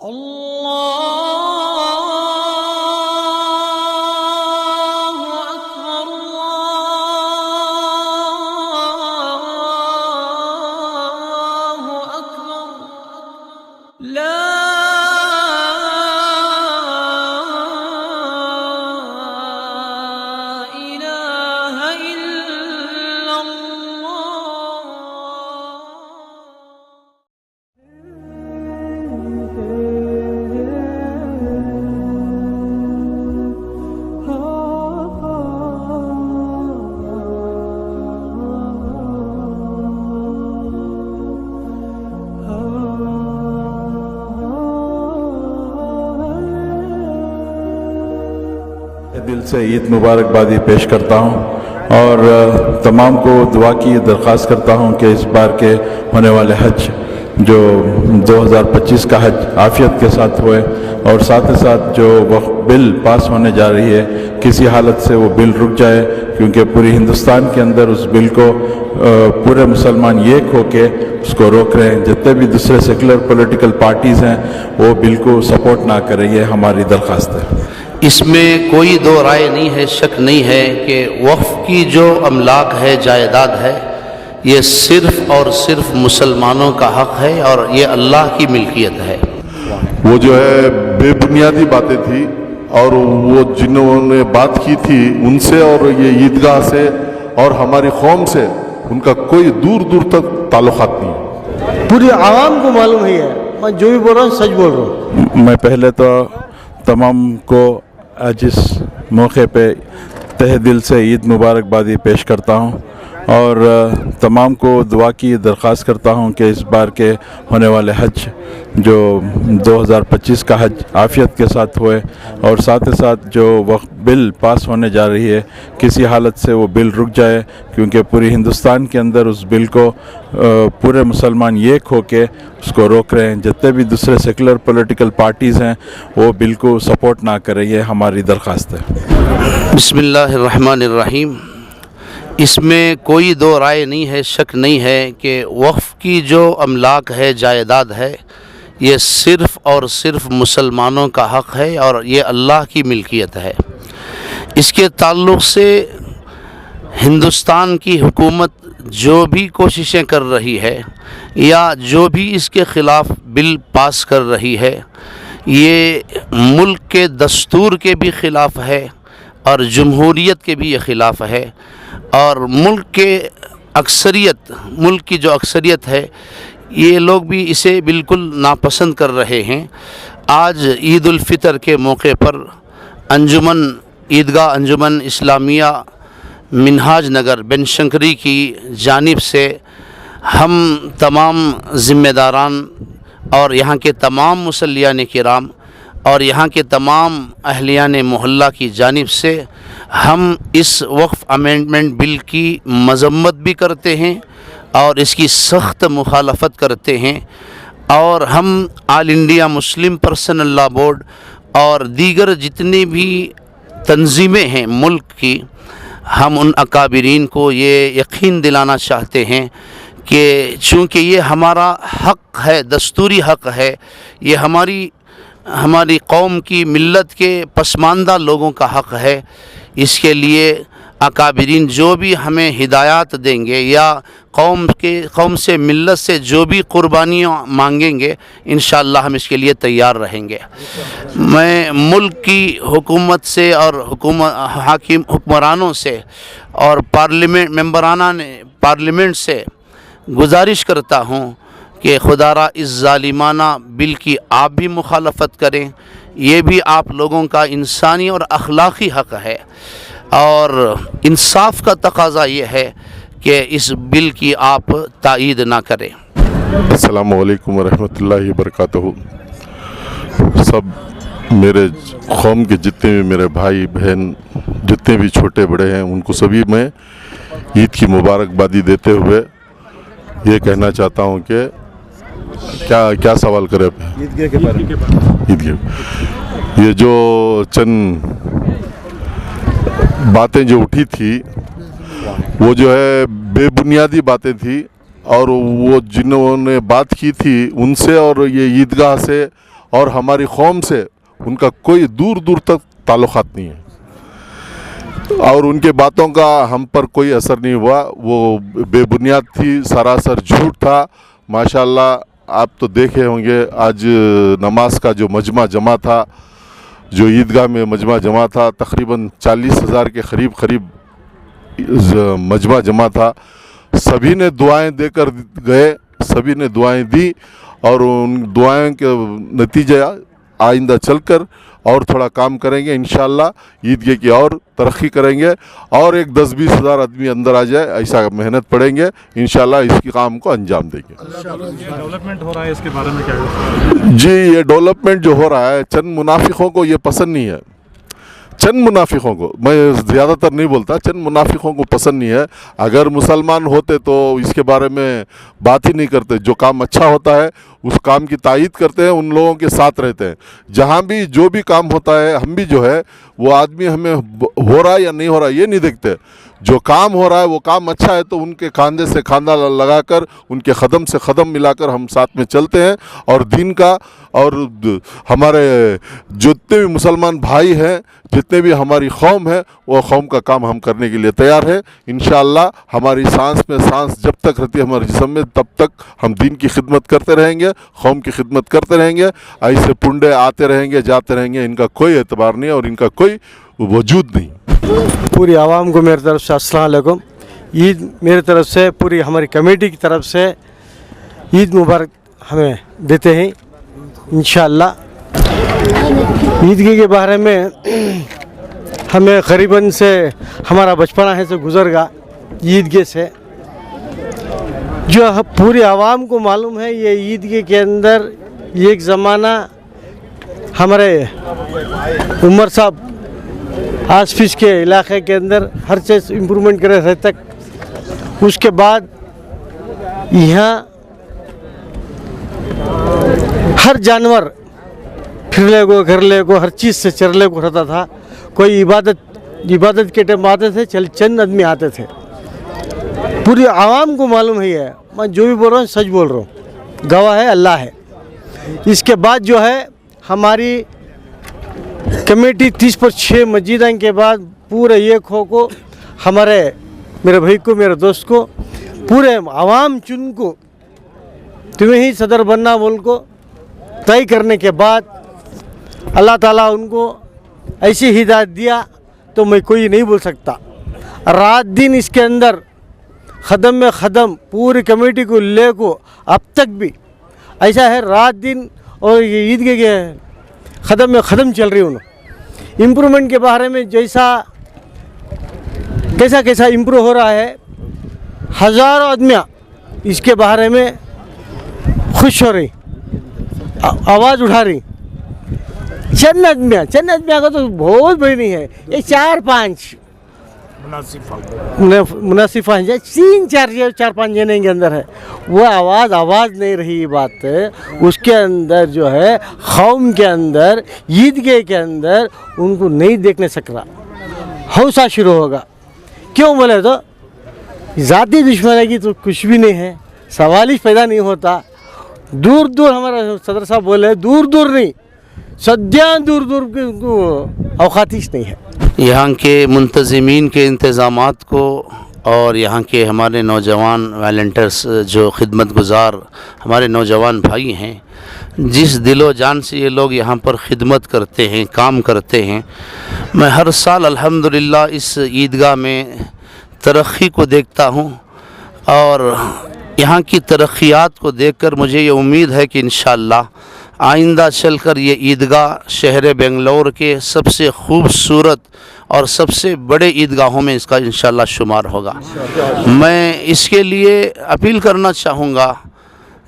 दिल से ईद मुबारकबादी पेश करता हूँ और तमाम को दुआ की दरख्वास्त करता हूँ कि इस बार के होने वाले हज जो 2025 का हज आफियत के साथ हुए और साथ ही साथ जो बिल पास होने जा रही है किसी हालत से वो बिल रुक जाए, क्योंकि पूरी हिंदुस्तान के अंदर उस बिल को पूरे मुसलमान एक होके उसको रोक रहे हैं। जितने भी दूसरे सेकुलर पॉलिटिकल पार्टीज़ हैं वो बिल को सपोर्ट ना करें, ये हमारी दरख्वास्त है। इसमें कोई दो राय नहीं है, शक नहीं है कि वक्फ की जो अमलाक है, जायदाद है, ये सिर्फ़ और सिर्फ मुसलमानों का हक़ है और ये अल्लाह की मिल्कियत है। वो जो है बेबुनियादी बातें थी और वो जिन्होंने बात की थी उनसे और ये ईदगाह से और हमारी कौम से उनका कोई दूर दूर तक ताल्लुकात नहीं। पूरी आवाम को मालूम ही है, मैं जो भी बोल रहा हूँ सच बोल रहा हूँ। मैं पहले तो तमाम को आज इस मौके पे तहे दिल से ईद मुबारकबादी पेश करता हूँ और तमाम को दुआ की दरख्वास्त करता हूँ कि इस बार के होने वाले हज जो 2025 का हज आफियत के साथ हुए और साथ ही साथ जो बिल पास होने जा रही है किसी हालत से वो बिल रुक जाए, क्योंकि पूरी हिंदुस्तान के अंदर उस बिल को पूरे मुसलमान एक होके उसको रोक रहे हैं। जितने भी दूसरे सेकुलर पॉलिटिकल पार्टीज़ हैं वो बिल को सपोर्ट ना करें, ये हमारी दरख्वास्त है। बिस्मिल्लाहिर्रहमानिर्रहीम। इसमें कोई दो राय नहीं है, शक नहीं है कि वक्फ की जो अमलाक है, जायदाद है, ये सिर्फ़ और सिर्फ मुसलमानों का हक़ है और ये अल्लाह की मिल्कियत है। इसके ताल्लुक़ से हिंदुस्तान की हुकूमत जो भी कोशिशें कर रही है या जो भी इसके ख़िलाफ़ बिल पास कर रही है, ये मुल्क के दस्तूर के भी ख़िलाफ़ है और जमहूरियत के भी ये ख़िलाफ़ है और मुल्क की जो अक्सरियत है ये लोग भी इसे बिल्कुल नापसंद कर रहे हैं। आज ईद उल फ़ितर के मौके पर ईदगाह अंजुमन इस्लामिया मिनहाज नगर बनशंकरी की जानिब से हम तमाम ज़िम्मेदारान और यहाँ के तमाम मुसल्लियान किराम और यहाँ के तमाम अहलियान मोहल्ला की जानिब से हम इस वक्फ अमेंडमेंट बिल की मज़म्मत भी करते हैं और इसकी सख्त मुखालफत करते हैं और हम all India Muslim personal law board और दीगर जितनी भी तंजीमें हैं मुल्क की, हम उन अकाबिरीन को ये यकीन दिलाना चाहते हैं कि चूँकि ये हमारा हक़ है, दस्तूरी हक़ है, ये हमारी कौम की मिल्लत के पसमानदा लोगों का हक़ है। इसके लिए अकाबिरीन जो भी हमें हिदायत देंगे या कौम से मिल्लत से जो भी कुर्बानियाँ मांगेंगे, इंशाअल्लाह हम इसके लिए तैयार रहेंगे। मैं मुल्क की हुकूमत से और हुक्मरानों से और पार्लियामेंट से गुजारिश करता हूँ कि खुदारा इस ज़ालिमाना बिल की आप भी मुखालफत करें। ये भी आप लोगों का इंसानी और अखलाक़ी हक़ है और इंसाफ का तकाज़ा ये है कि इस बिल की आप तायीद ना करें। अस्सलामु अलैकुम वरहमतुल्लाहि वबरकातुहू। सब मेरे कौम के जितने भी मेरे भाई बहन जितने भी छोटे बड़े हैं उनको सभी मैं ईद की मुबारकबादी देते हुए ये कहना चाहता हूँ कि क्या सवाल करें ईदगाह के बारे में। ईदगाह ये जो चंद बातें जो उठी थी वो जो है बेबुनियादी बातें थी और वो जिन्होंने बात की थी उनसे और ये ईदगाह से और हमारी कौम से उनका कोई दूर दूर तक ताल्लुकात नहीं है और उनके बातों का हम पर कोई असर नहीं हुआ। वो बेबुनियाद थी, सरासर झूठ था। माशाल्लाह आप तो देखे होंगे आज नमाज का जो मजमा जमा था, जो ईदगाह में मजमा जमा था, तकरीबन 40,000 के करीब मजमा जमा था। सभी ने दुआएं देकर गए, सभी ने दुआएं दी और उन दुआएं के नतीजे आइंदा चलकर और थोड़ा काम करेंगे इंशाअल्लाह। ईदगाह की और तरक्की करेंगे और एक 10-20 हज़ार आदमी अंदर आ जाए, ऐसा मेहनत पड़ेंगे इंशाअल्लाह, इसकी काम को अंजाम देंगे। डेवलपमेंट हो रहा है, इसके बारे में क्या है? जी, ये डेवलपमेंट जो हो रहा है, चंद मुनाफिकों को ये पसंद नहीं है। चंद मुनाफिकों को, मैं ज़्यादातर नहीं बोलता, चंद मुनाफिकों को पसंद नहीं है। अगर मुसलमान होते तो इसके बारे में बात ही नहीं करते। जो काम अच्छा होता है उस काम की तायीद करते हैं, उन लोगों के साथ रहते हैं। जहाँ भी जो भी काम होता है, हम भी जो है वो आदमी हमें हो रहा है या नहीं हो रहा है ये नहीं देखते। जो काम हो रहा है वो काम अच्छा है तो उनके खांधे से खांधा लगाकर, उनके कदम से कदम मिलाकर हम साथ में चलते हैं और दीन का और हमारे जितने भी मुसलमान भाई हैं, जितने भी हमारी कौम है, वो कौम का काम हम करने के लिए तैयार है। इंशाअल्लाह हमारी सांस में सांस जब तक रहती है हमारे जिस्म में, तब तक हम दीन की खिदमत करते रहेंगे, कौम की खिदमत करते रहेंगे। ऐसे पुंडे आते रहेंगे, जाते रहेंगे, इनका कोई एतबार नहीं और इनका कोई वजूद नहीं। पूरी आवाम को मेरी तरफ से अस्सलाम वालेकुम। ईद मेरी तरफ से, पूरी हमारी कमेटी की तरफ से ईद मुबारक हमें देते हैं इंशाअल्लाह। ईदगाह के बारे में हमें करीबन से हमारा बचपना है से गुजरगा ईदगाह से। जो पूरी आवाम को मालूम है, ये ईदगाह के अंदर एक ज़माना हमारे उमर साहब आसफिश के इलाके के अंदर हर चीज़ इम्प्रूवमेंट करे रहे तक। उसके बाद यहाँ हर जानवर फिरले को, घरले को, हर चीज़ से चरले को रहता था। कोई इबादत के टाइम आते थे, चंद आदमी आते थे। पूरी आवाम को मालूम ही है, मैं जो भी बोल रहा हूँ सच बोल रहा हूँ, गवाह है अल्लाह है। इसके बाद जो है हमारी कमेटी 30 पर 6 मस्जिदों के बाद पूरे एक को हमारे मेरे भाई को, मेरे दोस्त को, पूरे आवाम चुन को तुम्हें ही सदर बनना बोल को तय करने के बाद अल्लाह ताला उनको ऐसी हिदायत दिया तो मैं कोई नहीं बोल सकता। रात दिन इसके अंदर ख़दम में ख़दम पूरी कमेटी को ले को अब तक भी ऐसा है, रात दिन और ये ईदगाह के ख़दम में ख़दम चल रही उन्होंने। इम्प्रूवमेंट के बारे में कैसा इम्प्रूव हो रहा है, हज़ारों आदमियाँ इसके बारे में खुश हो रही, आवाज़ उठा रही। चंद आदमियाँ का तो बहुत बड़ी नहीं है, ये 4-5 मुनासिफा है, 3-4-5 जने के अंदर है। वो आवाज़ नहीं रही बात है। उसके अंदर जो है कौम के अंदर, ईदगाह के अंदर उनको नहीं देखने सक रहा, हौसला शुरू होगा। क्यों बोले तो ज़ाती दुश्मनी की तो कुछ भी नहीं है, सवाल ही पैदा नहीं होता। दूर दूर हमारा सदर साहब बोले, दूर दूर नहीं, सद्या दूर दूर की औकातिश नहीं है। यहाँ के मुंतज़मीन के इंतज़ामात को और यहाँ के हमारे नौजवान वॉलंटियर्स जो खिदमत गुज़ार हमारे नौजवान भाई हैं, जिस दिलो जान से ये लोग यहाँ पर खिदमत करते हैं, काम करते हैं। मैं हर साल अल्हम्दुलिल्लाह इस ईदगाह में तरक्की को देखता हूँ और यहाँ की तरक्यात को देखकर मुझे ये उम्मीद है कि इंशाअल्लाह आइंदा चलकर ये ईदगाह शहर बेंगलोर के सबसे खूबसूरत और सबसे बड़े ईदगाहों में इसका इंशाअल्लाह शुमार होगा। मैं इसके लिए अपील करना चाहूँगा,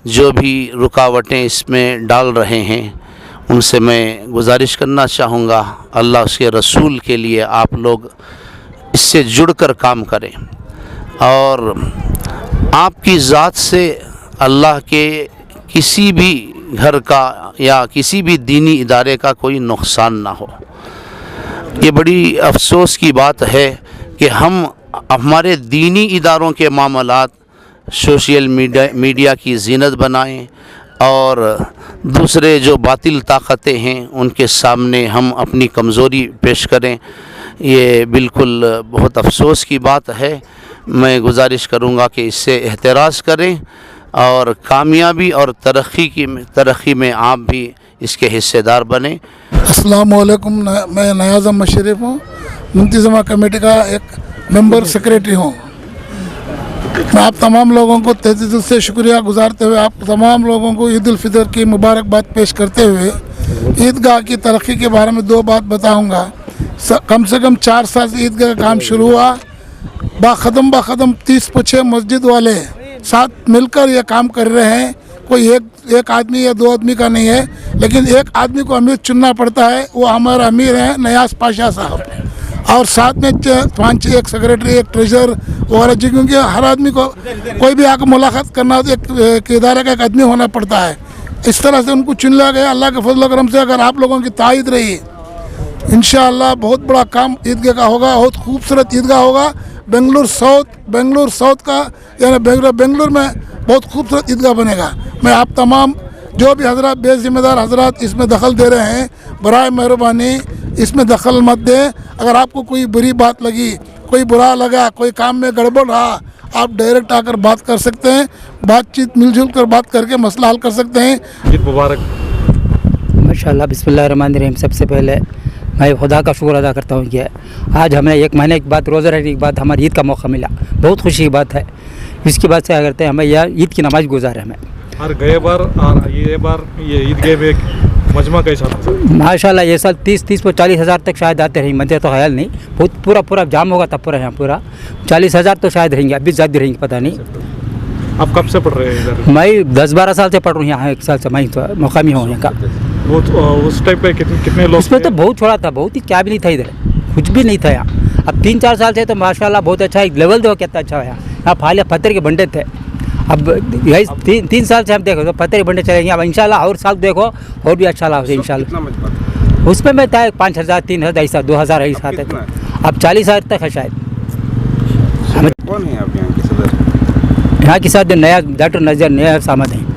जो भी रुकावटें इसमें डाल रहे हैं उनसे मैं गुजारिश करना चाहूँगा, अल्लाह उसके रसूल के लिए आप लोग इससे जुड़कर काम करें और आपकी ज़ात से अल्लाह के किसी भी घर का या किसी भी दीनी इदारे का कोई नुकसान ना हो। ये बड़ी अफसोस की बात है कि हम हमारे दीनी इदारों के मामलात सोशल मीडिया की जीनत बनाएं, और दूसरे जो बातिल ताकतें हैं उनके सामने हम अपनी कमज़ोरी पेश करें, ये बिल्कुल बहुत अफसोस की बात है। मैं गुजारिश करूँगा कि इससे एहतराज़ करें और कामयाबी और तरक्की में आप भी इसके हिस्सेदार बने। अस्सलाम वालेकुम। मैं नयाज़म मशरफ हूँ, मुंतज़िमा कमेटी का एक मेंबर सेक्रेटरी हूँ। मैं आप तमाम लोगों को तहे दिल से शुक्रिया गुजारते हुए आप तमाम लोगों को ईद उल फितर की मुबारकबाद पेश करते हुए ईदगाह की तरक्की के बारे में दो बात बताऊँगा। कम से कम 4 साल से ईदगाह का काम शुरू हुआ। बाखदम 30-25 मस्जिद वाले साथ मिलकर ये काम कर रहे हैं। कोई एक आदमी या 2 आदमी का नहीं है, लेकिन एक आदमी को अमीर चुनना पड़ता है। वो हमारा अमीर हैं नयाज़ पाशा साहब, और साथ में 5-6 एक सेक्रेटरी, एक ट्रेजर वगैरह जी, क्योंकि हर आदमी को कोई भी आकर मुलाकात करना हो तो एक इदारे का एक आदमी होना पड़ता है। इस तरह से उनको चुन लिया गया। अल्लाह के फजल करम से अगर आप लोगों की तायद रही, इंशाअल्लाह बहुत बड़ा काम ईदगाह का होगा, बहुत खूबसूरत ईदगाह होगा। बेंगलुरु साउथ का यानी बेंगलुरु में बहुत खूबसूरत ईदगाह बनेगा। मैं आप तमाम जो भी हजरात बेजिम्मेदार हजरात इसमें दखल दे रहे हैं, बराए मेहरबानी इसमें दखल मत दें। अगर आपको कोई बुरी बात लगी, कोई बुरा लगा, कोई काम में गड़बड़ रहा, आप डायरेक्ट आकर बात कर सकते हैं। बातचीत मिलजुल कर बात करके मसला हल कर सकते हैं। ईद मुबारक। माशाअल्लाह, बिस्मिल्लाहिर्रहमानिर्रहीम। सबसे पहले मैं खुदा का शुक्र अदा करता हूँ कि आज हमें 1 महीने के बाद रोज़ा रखने के बाद हमारी ईद का मौका मिला। बहुत खुशी की बात है। इसके बाद से क्या करते हैं, हमें यह ईद की नमाज गुजारे हमें। और गए बार और ये बार ये ईदगाह में मजमा कैसा था? माशाअल्लाह ये साल 30 को 40 हज़ार तक शायद आते रहेंगे, मुझे तो ख्याल नहीं। बहुत पूरा जाम होगा तब पूरा यहाँ पूरा 40 हज़ार तो शायद रहेंगे, अभी ज़्यादा रहेंगे पता नहीं। आप कब से पढ़ रहे हैं इधर? मैं 10-12 साल से पढ़ रहा हूँ यहाँ। 1 साल से मैं तो मुकामी हूँ यहाँ का। वो उस टाइम पे कितने लोग? इसमें तो बहुत छोड़ा था, बहुत ही क्या भी नहीं था इधर, कुछ भी नहीं था यहाँ। अब 3-4 साल से तो माशाल्लाह बहुत अच्छा है। लेवल देखो कितना अच्छा है यहाँ। फाले पत्थर के बंडे थे। अब यही 3 साल से हम देखो तो पत्थर के बंडे चलेंगे। अब इंशाल्लाह और साल देखो और भी अच्छा लाभ है इंशाल्लाह। उसमें मैं था 5,000 3,000 ऐसा 2,000 ऐसा आता था। अब 40,000 तक है शायद। कौन है आप यहाँ के सदर? यहाँ के साथ नया डॉक्टर नजर नया सामत है।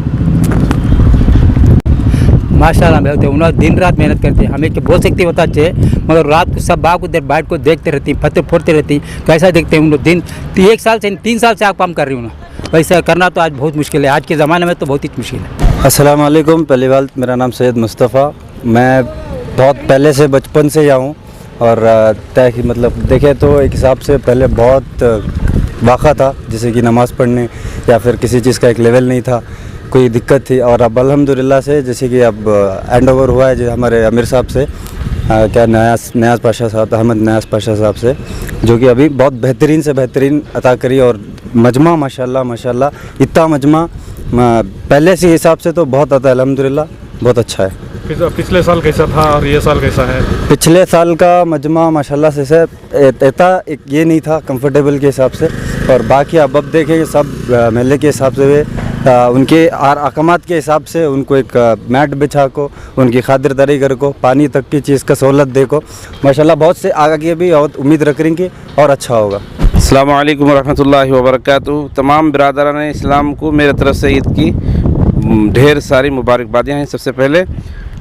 माशाल्लाह में होते उन्होंने दिन रात मेहनत करते हैं। हमें क्या बोल सकते होता अच्छे, मगर रात को सब बाग उधर बैठ को देखते रहती, पत्ते फोड़ते रहती। कैसा देखते हैं उन लोग दिन 1 साल से 3 साल से आप काम कर रही हूँ ना, वैसा करना तो आज बहुत मुश्किल है। आज के ज़माने में तो बहुत ही मुश्किल है। अस्सलाम वालेकुम। पहली बात मेरा नाम सैयद मुस्तफ़ा। मैं बहुत पहले से बचपन से यहाँ हूँ और तय की मतलब देखें तो एक हिसाब से पहले बहुत वाक़ा था, जैसे कि नमाज़ पढ़ने या फिर किसी चीज़ का एक लेवल नहीं था, कोई दिक्कत थी। और अब अल्हम्दुलिल्लाह से जैसे कि अब हैंड ओवर हुआ है जो हमारे अमीर साहब से, क्या नयाज़ पाशा साहब, अहमद नयाज़ पाशा साहब से, जो कि अभी बहुत बेहतरीन से बेहतरीन अता करी। और मजमा माशाल्लाह इतना मजमा पहले से हिसाब से तो बहुत आता है अल्हम्दुलिल्लाह, बहुत अच्छा है। पिछले साल कैसा था और ये साल कैसा है? पिछले साल का मजमा माशाल्लाह से इतना एक ये नहीं था कंफर्टेबल के हिसाब से। और बाकी अब देखें सब महल्ले के हिसाब से उनके अहकामात के हिसाब से उनको एक मैट बिछा को उनकी खातिरदारी कर को पानी तक की चीज़ का सहूलत दे को माशाल्लाह बहुत से आगे भी और उम्मीद रख रही कि और अच्छा होगा। अस्सलाम वालेकुम रहमतुल्लाहि व बरकातुहू। तमाम बिरादरान इस्लाम को मेरे तरफ से ईद की ढेर सारी मुबारकबादियाँ हैं सबसे पहले,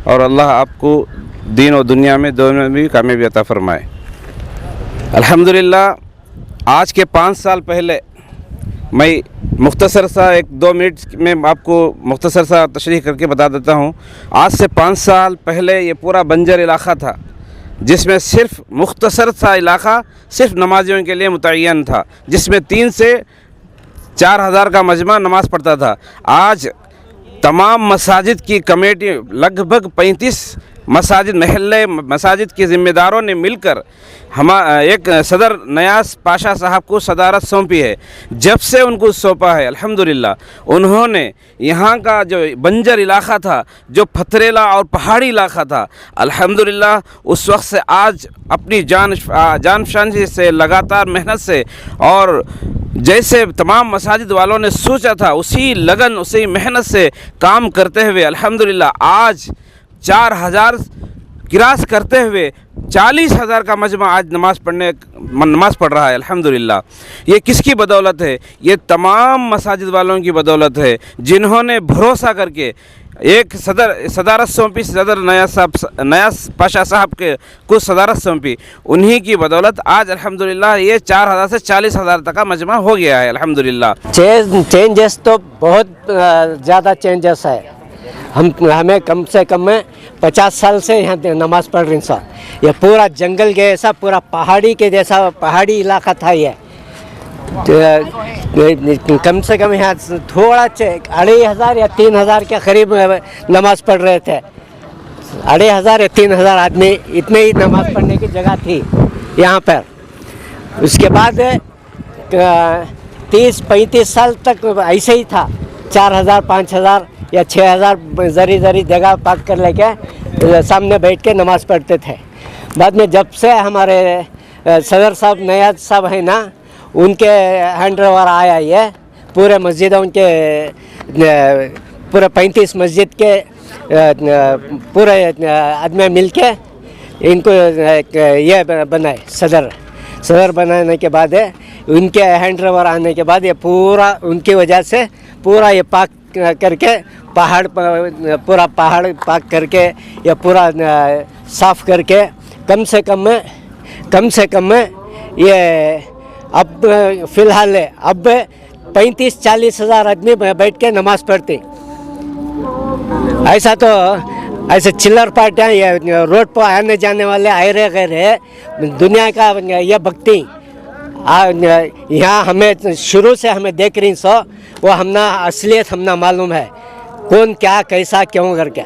और अल्लाह आपको दीन और दुनिया में दोनों में भी कामयाबी अता फरमाए। अल्हम्दुलिल्लाह आज के 5 साल पहले मैं मुख्तसर सा 1-2 मिनट में आपको मुख्तसर सा तशरीह करके बता देता हूँ। आज से 5 साल पहले ये पूरा बंजर इलाक़ा था, जिसमें सिर्फ मुख्तसर सा इलाक़ा सिर्फ नमाजियों के लिए मुतय्यन था, जिसमें 3 से 4 हज़ार का मजमा नमाज़ पढ़ता था। आज तमाम मसाजिद की कमेटी लगभग 35 मसाजिद महल्ले मसाजिद के ज़िम्मेदारों ने मिलकर एक सदर नयाज़ पाशा साहब को सदारत सौंपी है। जब से उनको सौंपा है अल्हम्दुलिल्लाह उन्होंने यहाँ का जो बंजर इलाक़ा था, जो पथरेला और पहाड़ी इलाक़ा था, अल्हम्दुलिल्लाह उस वक्त से आज अपनी जानफशानी से लगातार मेहनत से और जैसे तमाम मसाजिद वालों ने सोचा था उसी लगन उसी मेहनत से काम करते हुए अल्हम्दुलिल्लाह आज 4,000 क्रॉस करते हुए 40,000 का मजमा आज नमाज़ पढ़ रहा है। अल्हम्दुलिल्लाह। ये किसकी बदौलत है? ये तमाम मसाजिद वालों की बदौलत है, जिन्होंने भरोसा करके एक सदारत सौंपी, सदर नया पाशा साहब के कुछ सदारत सौंपी, उन्हीं की बदौलत आज अल्हम्दुलिल्लाह ये 4,000 से 40,000 तक का मजमा हो गया है। अल्हम्दुलिल्लाह। चेंजेस तो बहुत ज़्यादा चेंजेस है। हमें कम से कम में 50 साल से यहाँ नमाज़ पढ़ रही सर। ये पूरा जंगल के जैसा, पूरा पहाड़ी के जैसा पहाड़ी इलाका था ये। तो कम से कम यहाँ थोड़ा 2,500 या 3,000 के करीब नमाज़ पढ़ रहे थे। 2,500 या 3,000 आदमी, इतने ही नमाज़ पढ़ने की जगह थी यहाँ पर। उसके बाद 30-35 साल तक ऐसे ही था। 4,000, 5,000 या 6,000 जरी जगह पाक कर लेके सामने बैठ के नमाज़ पढ़ते थे। बाद में जब से हमारे सदर साहब नयाज साहब है ना, उनके हैंड ओवर आया ये पूरे मस्जिद, उनके पूरे 35 मस्जिद के पूरे आदमी मिल के इनको ये बनाए सदर बनाने के बाद उनके हैंड ओवर आने के बाद ये पूरा उनकी वजह से पूरा ये पाक करके पूरा पहाड़ पाक करके या पूरा साफ़ करके कम से कम में ये अब फ़िलहाल अब 35-40 हज़ार आदमी बैठ के नमाज़ पढ़ते। ऐसे चिल्लर पार्टियाँ ये रोड पर आने जाने वाले आए रहे दुनिया का ये भक्ति यहाँ हमें शुरू से हमें देख रही सो, वो हमना असलियत हमना मालूम है कौन क्या कैसा क्यों करके।